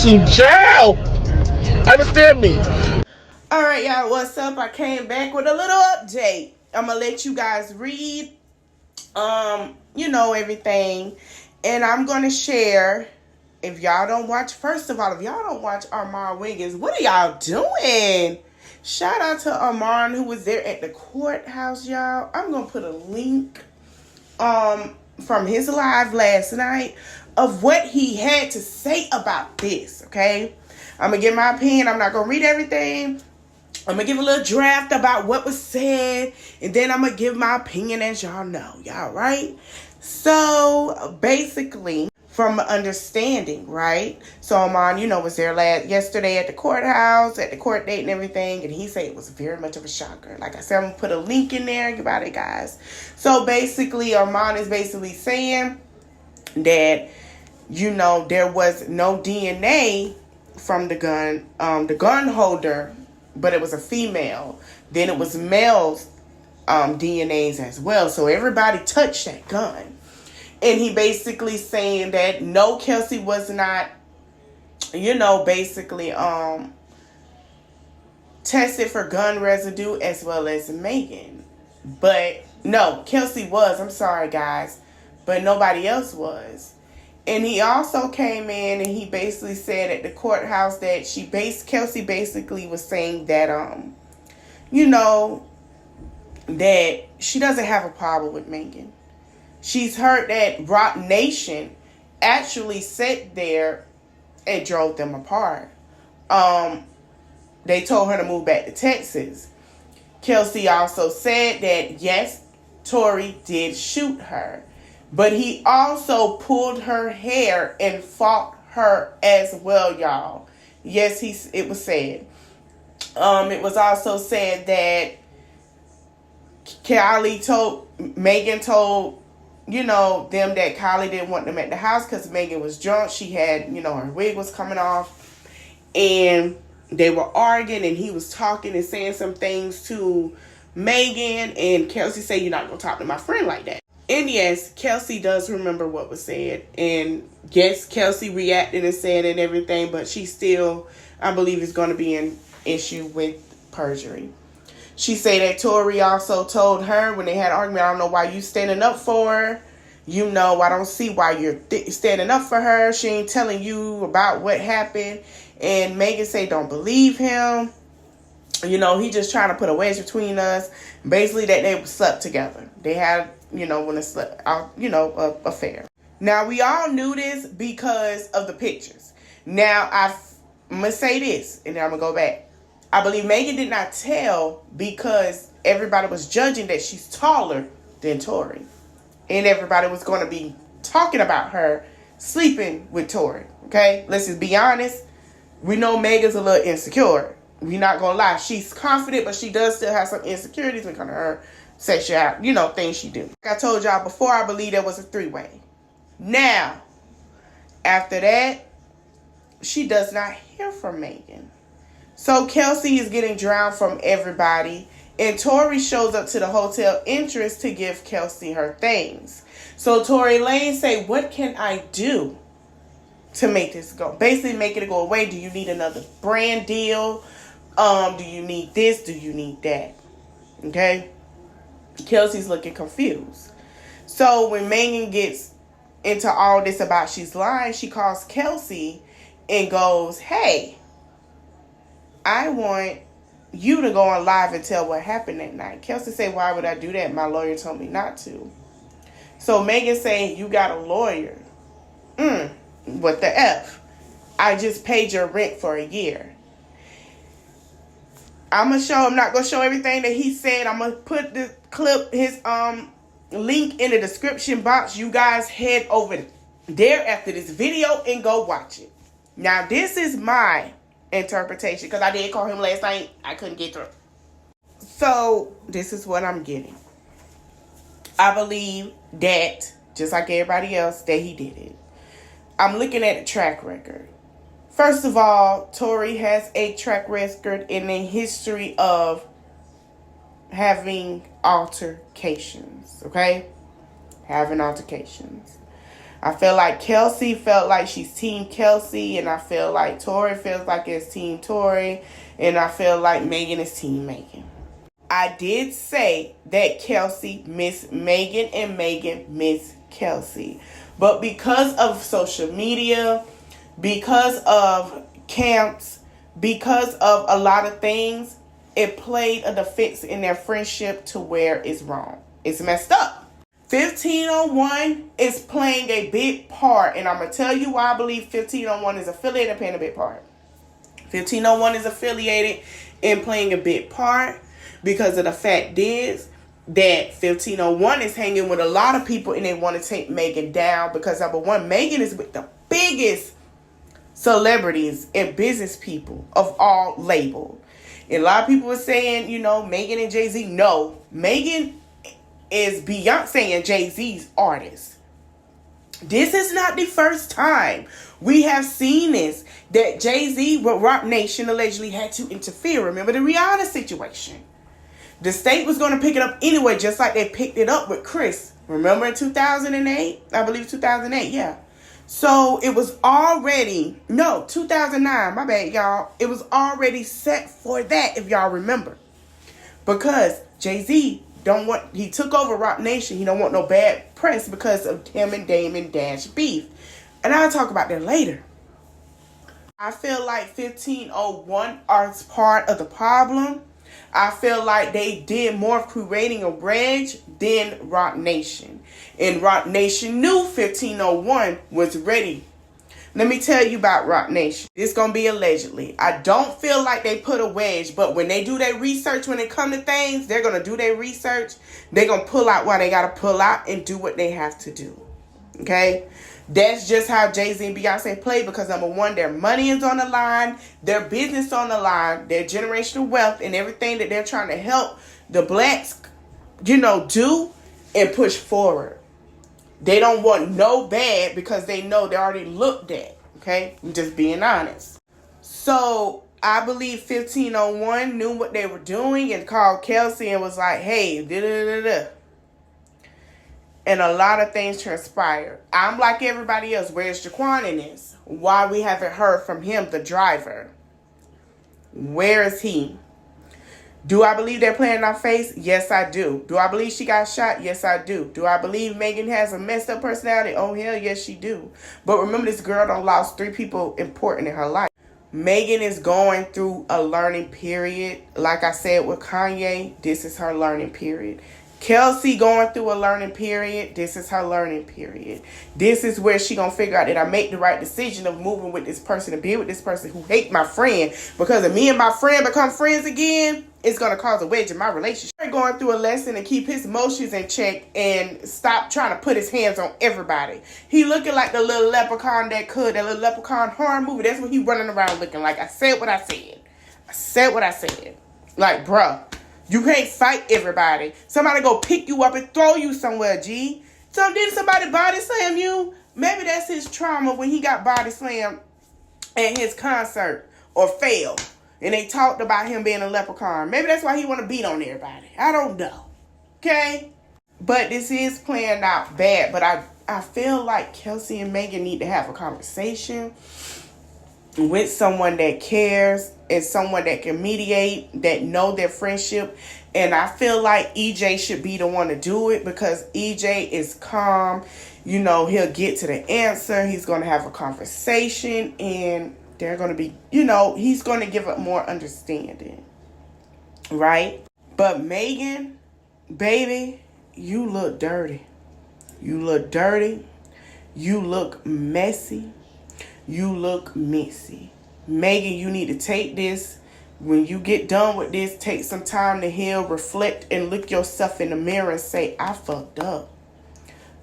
issue, child. Understand me. All right, y'all, what's up? I came back with a little update. I'm gonna let you guys read, everything, and I'm gonna share. If y'all don't watch, first of all, if y'all don't watch Armand Wiggins, what are y'all doing? Shout out to Armand who was there at the courthouse, y'all. I'm gonna put a link from his live last night of what he had to say about this. Okay, I'm gonna give my opinion. I'm not gonna read everything. I'm gonna give a little draft about what was said, and then I'm gonna give my opinion, as y'all know. Y'all right? So basically, from understanding, right? So Amon, was there yesterday at the courthouse, at the court date and everything, and he said it was very much of a shocker. Like I said, I'm gonna put a link in there about it, guys. So basically, Armand is basically saying that there was no DNA from the gun holder, but it was a female. Then it was male's DNAs as well. So everybody touched that gun. And he basically saying that no, Kelsey was not, basically tested for gun residue as well as Megan. But no, Kelsey was. I'm sorry, guys. But nobody else was. And he also came in and he basically said at the courthouse that Kelsey basically was saying that, that she doesn't have a problem with Megan. She's heard that Rock Nation actually sat there and drove them apart. They told her to move back to Texas. Kelsey also said that, yes, Tory did shoot her. But he also pulled her hair and fought her as well, y'all. Yes, it was said. It was also said that Megan told them that Kylie didn't want them at the house because Megan was drunk. She had, her wig was coming off. And they were arguing and he was talking and saying some things to Megan. And Kelsey said, "You're not going to talk to my friend like that." And yes, Kelsey does remember what was said. And yes, Kelsey reacted and said and everything. But she still, I believe, is going to be an issue with perjury. She said that Tory also told her when they had an argument, "I don't know why you standing up for her. I don't see why you're standing up for her. She ain't telling you about what happened." And Megan said, "Don't believe him. He just trying to put a wedge between us." Basically, that they slept together. They had, when they slept out, affair. Now, we all knew this because of the pictures. Now, I'm going to say this, and then I'm going to go back. I believe Megan did not tell because everybody was judging that she's taller than Tory. And everybody was going to be talking about her sleeping with Tory. Okay? Let's just be honest. We know Megan's a little insecure. We're not going to lie. She's confident, but she does still have some insecurities when it comes to her sexuality, things she do. Like I told y'all before, I believe there was a three-way. Now, after that, she does not hear from Megan. So Kelsey is getting drowned from everybody. And Tory shows up to the hotel entrance to give Kelsey her things. So Tory Lane say, "What can I do to make this go?" Basically make it go away. Do you need another brand deal? Do you need this? Do you need that? Okay? Kelsey's looking confused. So when Megan gets into all this about she's lying, she calls Kelsey and goes, "Hey, I want you to go on live and tell what happened that night." Kelsey said, "Why would I do that? My lawyer told me not to." So Megan saying, "You got a lawyer? What the F? I just paid your rent for a year." I'm not going to show everything that he said. I'm going to put the clip, his link in the description box. You guys head over there after this video and go watch it. Now, this is my interpretation because I did call him last night. I couldn't get through. So, this is what I'm getting. I believe that, just like everybody else, that he did it. I'm looking at the track record. First of all, Tory has a track record in a history of having altercations, okay? Having altercations. I feel like Kelsey felt like she's Team Kelsey, and I feel like Tori feels like it's Team Tori, and I feel like Megan is Team Megan. I did say that Kelsey missed Megan and Megan missed Kelsey. But because of social media, because of camps, because of a lot of things, it played a defense in their friendship to where it's wrong. It's messed up. 1501 is playing a big part, and I'm going to tell you why I believe 1501 is affiliated and playing a big part. 1501 is affiliated and playing a big part because of the fact is that 1501 is hanging with a lot of people and they want to take Megan down because, number one, Megan is with the biggest celebrities and business people of all labels. And a lot of people are saying, Megan and Jay-Z. No, Megan is Beyonce and Jay-Z's artist. This is not the first time we have seen this, that Jay-Z with Roc Nation allegedly had to interfere. Remember the Rihanna situation? The state was going to pick it up anyway, just like they picked it up with Chris. Remember in 2008? I believe 2008, yeah. So it was already, 2009, my bad, y'all. It was already set for that, if y'all remember. Because Jay-Z he took over Roc Nation. He don't want no bad press because of him and Damon Dash beef. And I'll talk about that later. I feel like 1501 are part of the problem. I feel like they did more of creating a wedge than Roc Nation. And Roc Nation knew 1501 was ready. Let me tell you about Roc Nation. This going to be allegedly. I don't feel like they put a wedge, but when they do their research, when it come to things, they're going to do their research. They're going to pull out what they got to pull out and do what they have to do. Okay? That's just how Jay-Z and Beyonce play because, number one, their money is on the line, their business on the line, their generational wealth, and everything that they're trying to help the blacks, do and push forward. They don't want no bad because they know they already looked at. Okay? I'm just being honest. So I believe 1501 knew what they were doing and called Kelsey and was like, hey, da-da-da-da. And a lot of things transpired. I'm like everybody else. Where's Jaquan in this? Why we haven't heard from him, the driver? Where is he? Do I believe they're playing in our face? Yes, I do. Do I believe she got shot? Yes, I do. Do I believe Megan has a messed up personality? Oh, hell yes, she do. But remember, this girl done lost 3 people important in her life. Megan is going through a learning period. Like I said with Kanye, this is her learning period. Kelsey going through a learning period. This is her learning period. This is where she gonna figure out that I make the right decision of moving with this person and be with this person who hate my friend. Because if me and my friend become friends again, it's gonna cause a wedge in my relationship. He's going through a lesson and keep his emotions in check and stop trying to put his hands on everybody. He looking like the little leprechaun that little leprechaun horror movie. That's what he running around looking like. I said what I said. I said what I said. Like, bruh. You can't fight everybody. Somebody go pick you up and throw you somewhere, G. So did somebody body slam you? Maybe that's his trauma when he got body slammed at his concert or failed. And they talked about him being a leprechaun. Maybe that's why he want to beat on everybody. I don't know. Okay? But this is playing out bad. But I feel like Kelsey and Megan need to have a conversation with someone that cares and someone that can mediate, that know their friendship. And I feel like EJ should be the one to do it because EJ is calm. He'll get to the answer. He's going to have a conversation and they're going to be, he's going to give up more understanding. Right? But Megan, baby, you look dirty. You look dirty. You look messy. You look messy. Megan, you need to take this. When you get done with this, take some time to heal, reflect, and look yourself in the mirror and say, I fucked up.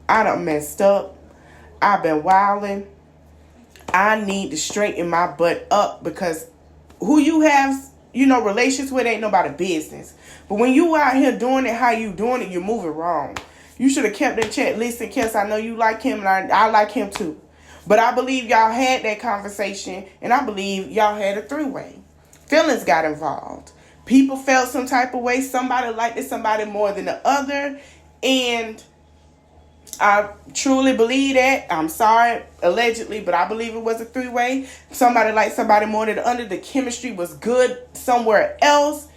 I done messed up. I've been wilding. I need to straighten my butt up because who you have, relations with ain't nobody business. But when you out here doing it how you doing it, you're moving wrong. You should have kept that chat. Listen, Kes, I know you like him and I like him too. But I believe y'all had that conversation, and I believe y'all had a 3-way. Feelings got involved. People felt some type of way. Somebody liked somebody more than the other. And I truly believe that. I'm sorry, allegedly, but I believe it was a three-way. Somebody liked somebody more than the other. The chemistry was good somewhere else,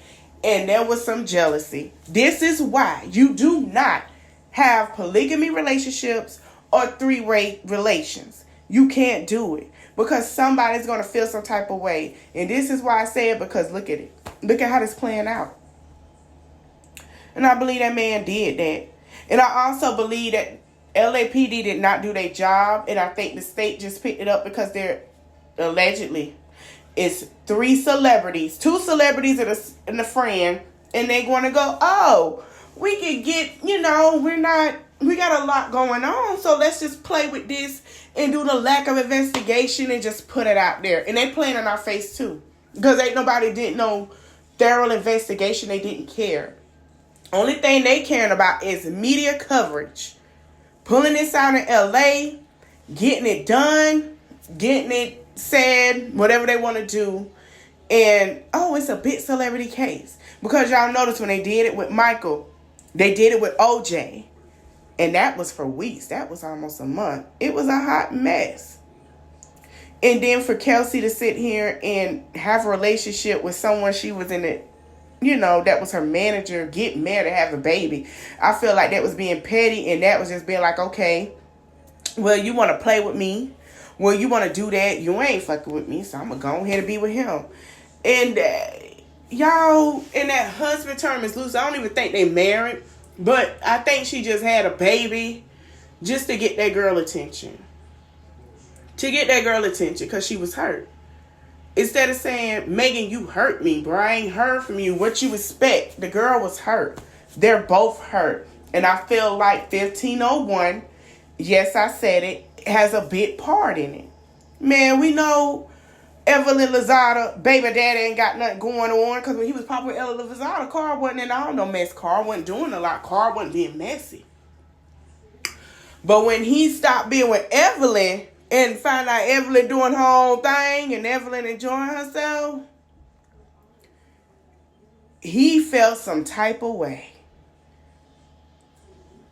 and there was some jealousy. This is why you do not have polygamy relationships or three-way relations. You can't do it because somebody's going to feel some type of way. And this is why I say it, because look at it. Look at how this playing out. And I believe that man did that. And I also believe that LAPD did not do their job. And I think the state just picked it up because they're allegedly, it's 3 celebrities, 2 celebrities and a friend. And they're going to go, oh, we could get, we got a lot going on. So let's just play with this and do the lack of investigation and just put it out there. And they playing in our face too. Because ain't nobody did no thorough investigation. They didn't care. Only thing they caring about is media coverage. Pulling this out in LA, getting it done, getting it said, whatever they want to do. And, oh, it's a big celebrity case. Because y'all notice when they did it with Michael, they did it with OJ. And that was for weeks. That was almost a month. It was a hot mess. And then for Kelsey to sit here and have a relationship with someone she was in it, that was her manager, get married, have a baby. I feel like that was being petty, and that was just being like, okay, well, you want to play with me. Well, you want to do that. You ain't fucking with me, so I'm going to go ahead and be with him. And y'all, and that husband term is loose. I don't even think they married, but I think she just had a baby just to get that girl attention. To get that girl attention because she was hurt. Instead of saying, Megan, you hurt me, bro. I ain't heard from you. What you expect? The girl was hurt. They're both hurt. And I feel like 1501, yes, I said it, has a big part in it. Man, we know Evelyn Lozada, baby daddy ain't got nothing going on. Because when he was popping with Evelyn Lozada, Carl wasn't in all no mess. Carl wasn't doing a lot. Carl wasn't being messy. But when he stopped being with Evelyn, and find out Evelyn doing her own thing and Evelyn enjoying herself, he felt some type of way.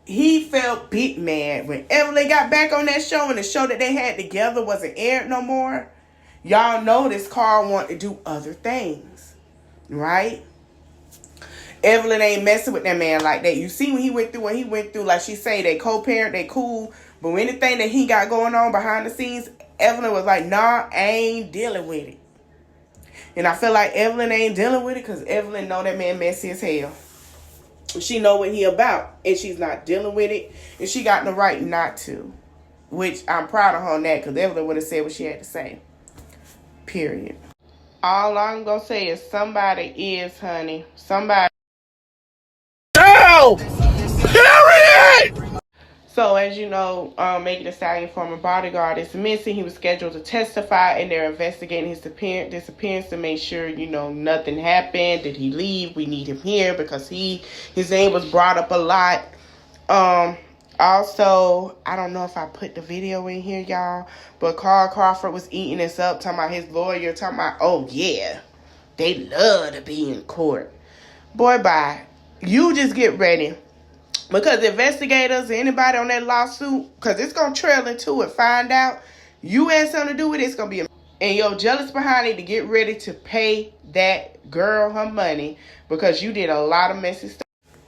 He felt big mad. When Evelyn got back on that show and the show that they had together wasn't aired no more, y'all noticed Carl wanted to do other things. Right? Evelyn ain't messing with that man like that. You see when he went through, like she say, they co-parent, they cool. But anything that he got going on behind the scenes, Evelyn was like, nah, I ain't dealing with it. And I feel like Evelyn ain't dealing with it because Evelyn know that man messy as hell. She know what he about, and she's not dealing with it. And she got the right not to. Which I'm proud of her on that because Evelyn would have said what she had to say. Period. All I'm going to say is somebody is, honey. Somebody. Ow! Period! So, as you know, Megan Thee Stallion former bodyguard is missing. He was scheduled to testify, and they're investigating his disappearance to make sure, nothing happened. Did he leave? We need him here because his name was brought up a lot. Also, I don't know if I put the video in here, y'all, but Carl Crawford was eating this up, talking about his lawyer, talking about, oh, yeah, they love to be in court. Boy, bye. You just get ready. Because investigators, anybody on that lawsuit, because it's going to trail into it, find out you had something to do with it, it's going to be and your jealous behind it to get ready to pay that girl her money because you did a lot of messy stuff.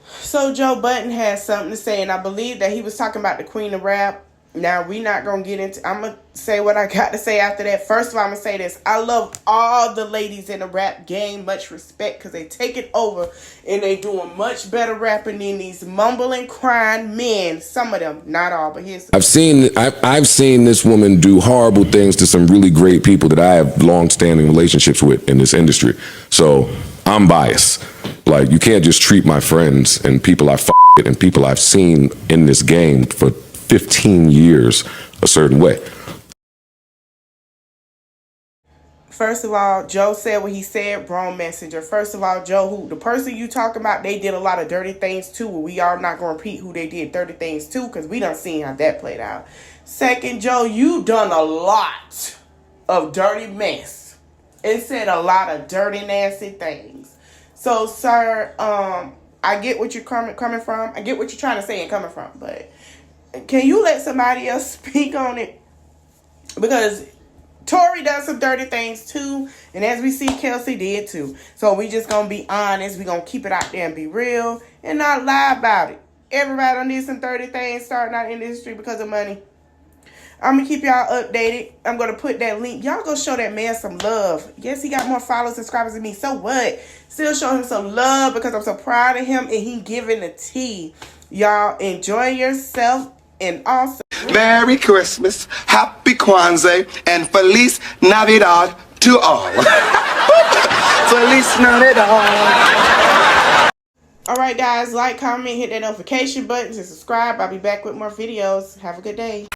So Joe Budden has something to say, and I believe that he was talking about the queen of rap. Now, we not going to get into, I'm going to say what I got to say after that. First of all, I'm going to say this. I love all the ladies in the rap game. Much respect because they take it over and they doing much better rapping than these mumbling, crying men. Some of them, not all, but here's I've seen this woman do horrible things to some really great people that I have long-standing relationships with in this industry. So I'm biased. Like, you can't just treat my friends and people I with and people I've seen in this game for 15 years a certain way. First of all, Joe said what he said, wrong messenger. First of all, Joe, the person you talking about, they did a lot of dirty things too. We are not going to repeat who they did dirty things to because we done seen how that played out. Second, Joe, you done a lot of dirty mess and said a lot of dirty, nasty things. So, sir, I get what you're coming from. I get what you're trying to say and coming from, but Can you let somebody else speak on it? Because Tori does some dirty things too, and as we see, Kelsey did too. So we just gonna be honest. We gonna keep it out there and be real and not lie about it. Everybody done did some dirty things starting out in the industry because of money. I'm gonna keep y'all updated. I'm gonna put that link. Y'all go show that man some love. Yes, he got more followers, subscribers than me. So what? Still show him some love because I'm so proud of him and he giving the tea. Y'all enjoy yourself and also Merry Christmas, Happy Kwanzaa, and Feliz Navidad to all. Feliz Navidad. Alright guys, like, comment, hit that notification button to subscribe. I'll be back with more videos. Have a good day.